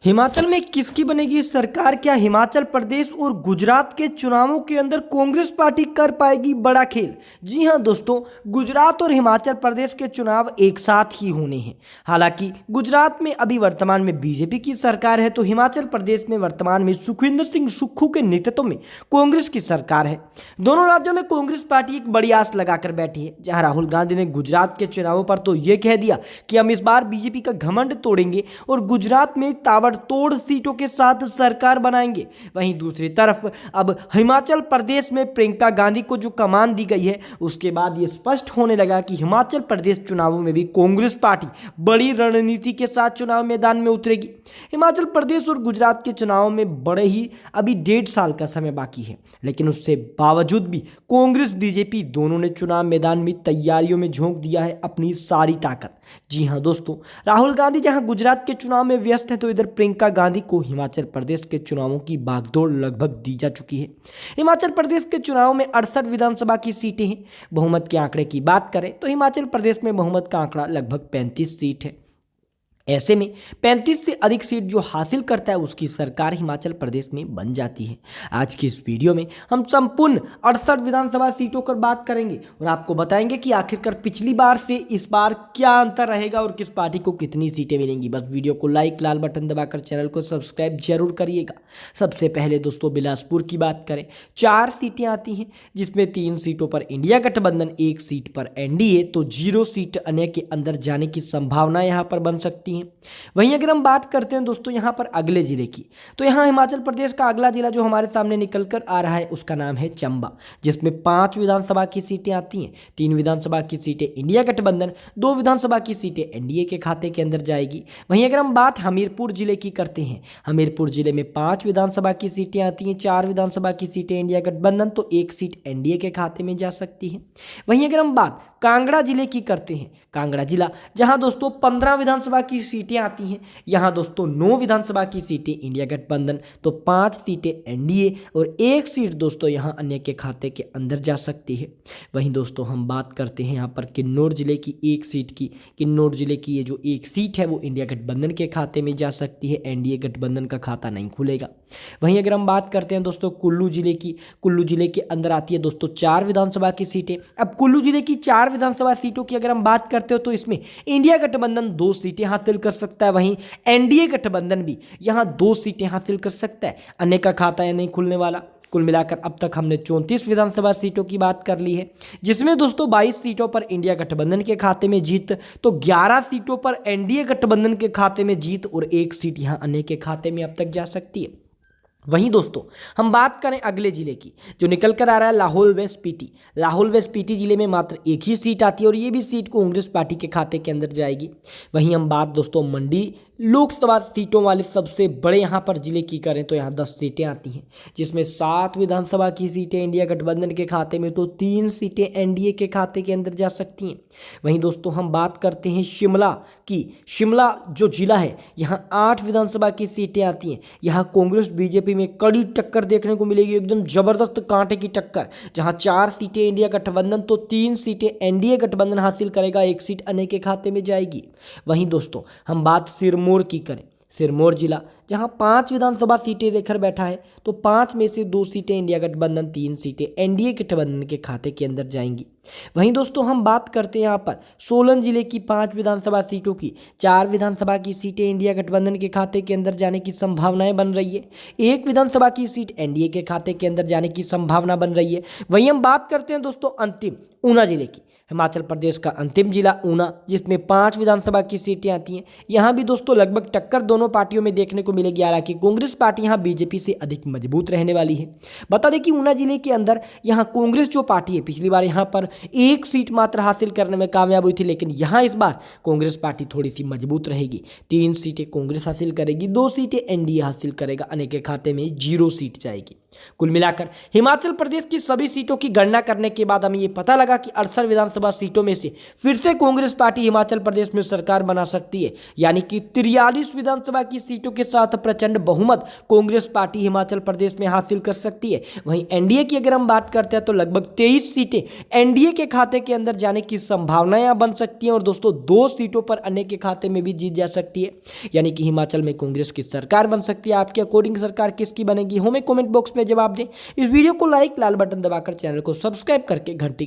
हिमाचल में किसकी बनेगी सरकार? क्या हिमाचल प्रदेश और गुजरात के चुनावों के अंदर कांग्रेस पार्टी कर पाएगी बड़ा खेल? जी हां दोस्तों, गुजरात और हिमाचल प्रदेश के चुनाव एक साथ ही होने हैं। हालांकि गुजरात में अभी वर्तमान में बीजेपी की सरकार है, तो हिमाचल प्रदेश में वर्तमान में सुखविंदर सिंह सुक्खू के नेतृत्व में कांग्रेस की सरकार है। दोनों राज्यों में कांग्रेस पार्टी एक बड़ी आस लगाकर बैठी है। जहां राहुल गांधी ने गुजरात के चुनावों पर तो ये कह दिया कि हम इस बार बीजेपी का घमंड तोड़ेंगे और गुजरात में ताबड़तोड़ सीटों के साथ सरकार बनाएंगे। वहीं दूसरी तरफ अब हिमाचल प्रदेश में प्रियंका गांधी को जो कमान दी गई है, उसके बाद ये स्पष्ट होने लगा कि हिमाचल प्रदेश चुनावों में भी कांग्रेस पार्टी बड़ी रणनीति के साथ चुनाव मैदान में उतरेगी। हिमाचल प्रदेश और गुजरात के चुनाव में बड़े ही अभी 1.5 साल का समय बाकी है, लेकिन उससे बावजूद भी कांग्रेस बीजेपी दोनों ने चुनाव मैदान में तैयारियों में झोंक दिया है अपनी सारी ताकत। जी हां दोस्तों, राहुल गांधी जहां गुजरात के चुनाव में व्यस्त है, तो इधर प्रियंका गांधी को हिमाचल प्रदेश के चुनावों की भागदौड़ लगभग दी जा चुकी है। हिमाचल प्रदेश के चुनाव में 68 विधानसभा की सीटें हैं। बहुमत के आंकड़े की बात करें तो हिमाचल प्रदेश में बहुमत का आंकड़ा लगभग 35 सीट है। ऐसे में 35 से अधिक सीट जो हासिल करता है, उसकी सरकार हिमाचल प्रदेश में बन जाती है। आज की इस वीडियो में हम संपूर्ण 68 विधानसभा सीटों पर बात करेंगे और आपको बताएंगे कि आखिरकार पिछली बार से इस बार क्या अंतर रहेगा और किस पार्टी को कितनी सीटें मिलेंगी। बस वीडियो को लाइक, लाल बटन दबाकर चैनल को सब्सक्राइब जरूर करिएगा। सबसे पहले दोस्तों बिलासपुर की बात करें, 4 सीटें आती हैं, जिसमें 3 सीटों पर इंडिया गठबंधन, 1 सीट पर एनडीए, तो 0 सीट अन्य के अंदर जाने की संभावना यहाँ पर बन सकती है। वहीं अगर हम बात करते हैं दोस्तों यहाँ पर अगले जिले की, तो यहाँ हिमाचल प्रदेश का अगला जिला जो हमारे सामने निकल कर आ रहा है, उसका नाम है चंबा, जिसमें 5 विधानसभा की सीटें आती हैं। 3 विधानसभा की सीटें इंडिया गठबंधन, 2 विधानसभा की सीटें एनडीए के खाते के अंदर जाएगी। वहीं अगर हम बात हमीरपुर जिले की करते हैं, हमीरपुर जिले में 5 विधानसभा की सीटें आती हैं, 4 विधानसभा की सीटें इंडिया गठबंधन, तो 1 सीट एनडीए के खाते में जा सकती है। वहीं अगर हम बात कांगड़ा जिले की करते हैं, कांगड़ा जिला जहां दोस्तों 15 विधानसभा की सीटें आती हैं, यहां दोस्तों 9 विधानसभा की सीटें इंडिया गठबंधन, तो 5 सीटें एनडीए और 1 सीट दोस्तों यहां अन्य के खाते के अंदर जा सकती है। वहीं दोस्तों हम बात करते हैं यहां पर किन्नौर जिले की 1 सीट की। किन्नौर जिले की ये जो 1 सीट है वो इंडिया गठबंधन के खाते में जा सकती है, एनडीए गठबंधन का खाता नहीं खुलेगा। वहीं अगर हम बात करते हैं दोस्तों कुल्लू जिले की, कुल्लू जिले के अंदर आती है दोस्तों 4 विधानसभा की सीटें। अब कुल्लू जिले की 4 विधानसभा सीटों की अगर हम बात करते हो, तो इसमें इंडिया गठबंधन 2 सीटें हासिल कर सकता है। वहीं एनडीए गठबंधन भी यहां 2 सीटें हासिल कर सकता है, अन्य का खाता या नहीं खुलने वाला। कुल मिलाकर अब तक हमने 34 विधानसभा सीटों की बात कर ली है, जिसमें दोस्तों 22 सीटों पर इंडिया गठबंधन के खाते में जीत, तो 11 सीटों पर एनडीए गठबंधन के खाते में जीत और 1 सीट यहां अन्य के खाते में अब तक जा सकती है। वहीं दोस्तों हम बात करें अगले जिले की, जो निकल कर आ रहा है लाहौल वेस्ट स्पीति। लाहौल वेस्ट स्पीति जिले में मात्र 1 ही सीट आती है और ये भी सीट कांग्रेस पार्टी के खाते के अंदर जाएगी। वहीं हम बात दोस्तों मंडी लोकसभा सीटों वाले सबसे बड़े यहाँ पर जिले की करें, तो यहाँ 10 सीटें आती हैं, जिसमें 7 विधानसभा की सीटें इंडिया गठबंधन के खाते में, तो 3 सीटें एनडीए के खाते के अंदर जा सकती हैं। वहीं दोस्तों हम बात करते हैं शिमला की। शिमला जो जिला है, यहाँ 8 विधानसभा की सीटें आती हैं। यहाँ कांग्रेस बीजेपी में कड़ी टक्कर देखने को मिलेगी, एकदम जबरदस्त कांटे की टक्कर, जहाँ 4 सीटें इंडिया गठबंधन, तो 3 सीटें एनडीए गठबंधन हासिल करेगा, 1 सीट अन्य के खाते में जाएगी। वहीं दोस्तों हम बात सिरमौर की करें, सिरमौर जिला जहां 5 विधानसभा सीटें लेकर बैठा है, तो 5 में से 2 सीटें इंडिया गठबंधन, 3 सीटें एनडीए गठबंधन के खाते के अंदर जाएंगी। वहीं दोस्तों हम बात करते हैं यहाँ पर सोलन जिले की 5 विधानसभा सीटों की। 4 विधानसभा की सीटें इंडिया गठबंधन के खाते के अंदर जाने की संभावनाएं बन रही है, 1 विधानसभा की सीट एनडीए के खाते के अंदर जाने की संभावना बन रही है। वहीं हम बात करते हैं दोस्तों अंतिम ऊना जिले की, हिमाचल प्रदेश का अंतिम जिला ऊना, जिसमें 5 विधानसभा की सीटें आती हैं। यहाँ भी दोस्तों लगभग टक्कर दोनों पार्टियों में देखने को मिलेगी, हालांकि कांग्रेस पार्टी यहाँ बीजेपी से अधिक मजबूत रहने वाली है। बता दें कि ऊना जिले के अंदर यहाँ कांग्रेस जो पार्टी है, पिछली बार यहाँ पर 1 सीट मात्र हासिल करने में कामयाब हुई थी, लेकिन यहाँ इस बार कांग्रेस पार्टी थोड़ी सी मजबूत रहेगी। 3 सीटें कांग्रेस हासिल करेगी, 2 सीटें एनडीए हासिल करेगा, अन्य के खाते में 0 सीट जाएगी। कुल मिलाकर हिमाचल प्रदेश की सभी सीटों की गणना करने के बाद हमें ये पता लगा कि 68 विधानसभा सीटों में से फिर से कांग्रेस पार्टी हिमाचल प्रदेश में सरकार बना सकती है, यानी कि 43 विधानसभा की सीटों के साथ प्रचंड बहुमत कांग्रेस पार्टी हिमाचल प्रदेश में हासिल कर सकती है। वहीं एनडीए की अगर हम बात करते हैं तो लगभग 23 सीटें एनडीए के खाते के अंदर जाने की संभावनाएं बन सकती हैं और दोस्तों 2 सीटों पर अन्य के खाते में भी जीत जा सकती है, यानी कि हिमाचल में कांग्रेस की सरकार बन सकती है। आपके अकॉर्डिंग सरकार किसकी बनेगी, हमें कमेंट बॉक्स में जवाब दें। इस वीडियो को लाइक, लाल बटन दबाकर चैनल को सब्सक्राइब करके घंटी का